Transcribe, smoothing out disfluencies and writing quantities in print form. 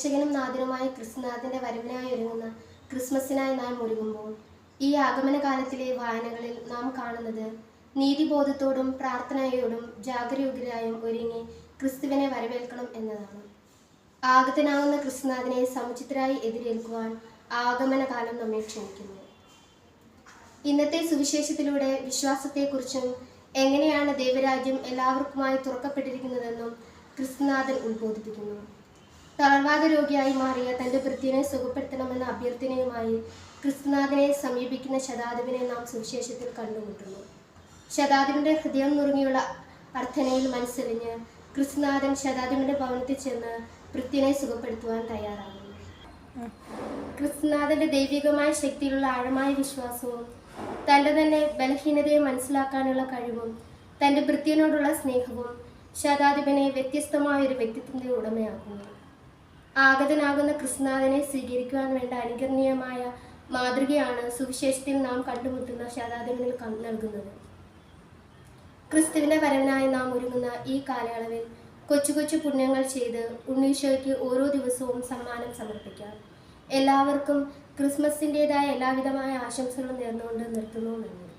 രക്ഷകനും നാഥനുമായ ക്രിസ്തുനാഥന്റെ വരവിനായി ഒരുങ്ങുന്ന ക്രിസ്മസിനായി നാം ഒരുങ്ങുമ്പോൾ ഈ ആഗമനകാലത്തിലെ വായനകളിൽ നാം കാണുന്നത് നീതിബോധത്തോടും പ്രാർത്ഥനയോടും ജാഗരൂകരായും ഒരുങ്ങി ക്രിസ്തുവിനെ വരവേൽക്കണം എന്നതാണ്. ആഗതനാകുന്ന ക്രിസ്തുനാഥനെ സമുചിതരായി എതിരേൽക്കുവാൻ ആഗമനകാലം നമ്മെ ക്ഷണിക്കുന്നു. ഇന്നത്തെ സുവിശേഷത്തിലൂടെ വിശ്വാസത്തെക്കുറിച്ചും എങ്ങനെയാണ് ദൈവരാജ്യം എല്ലാവർക്കുമായി തുറക്കപ്പെട്ടിരിക്കുന്നതെന്നും ക്രിസ്തുനാഥൻ ഉത്ബോധിപ്പിക്കുന്നു. തളർവാദ രോഗിയായി മാറിയ തൻ്റെ ഭൃത്യനെ സുഖപ്പെടുത്തണമെന്ന അഭ്യർത്ഥനയുമായി ക്രിസ്തുനാഥനെ സമീപിക്കുന്ന ശതാധിപനെ നാം സുവിശേഷത്തിൽ കണ്ടുമുട്ടുന്നു. ശതാധിപന്റെ ഹൃദയം നുറുങ്ങിയുള്ള അർത്ഥനയിൽ മനസ്സറിഞ്ഞ് ക്രിസ്തുനാഥൻ ശതാധിപന്റെ ഭവനത്തിൽ ചെന്ന് ഭൃത്യനെ സുഖപ്പെടുത്തുവാൻ തയ്യാറാകുന്നു. ക്രിസ്തുനാഥന്റെ ദൈവികമായ ശക്തിയിലുള്ള ആഴമായ വിശ്വാസവും തൻ്റെ തന്നെ ബലഹീനതയെ മനസ്സിലാക്കാനുള്ള കഴിവും തൻ്റെ ഭൃത്യനോടുള്ള സ്നേഹവും ശതാധിപനെ വ്യത്യസ്തമായ ഒരു വ്യക്തിത്വത്തിന്റെ ഉടമയാക്കുന്നു. ആഗതനാകുന്ന ക്രിസ്തുനാഥനെ സ്വീകരിക്കുവാൻ വേണ്ട അനുകരണീയമായ മാതൃകയാണ് സുവിശേഷത്തിൽ നാം കണ്ടുമുട്ടുന്ന ശതാധിപനിൽ നൽകുന്നത്. ക്രിസ്തുവിന്റെ വരവിനായി നാം ഒരുങ്ങുന്ന ഈ കാലയളവിൽ കൊച്ചു കൊച്ചു പുണ്യങ്ങൾ ചെയ്ത് ഉണ്ണീശോയ്ക്ക് ഓരോ ദിവസവും സമ്മാനം സമർപ്പിക്കാം. എല്ലാവർക്കും ക്രിസ്മസിൻ്റെതായ എല്ലാവിധമായ ആശംസകളും നേർന്നുകൊണ്ട് നിർത്തുന്നു. നന്ദി.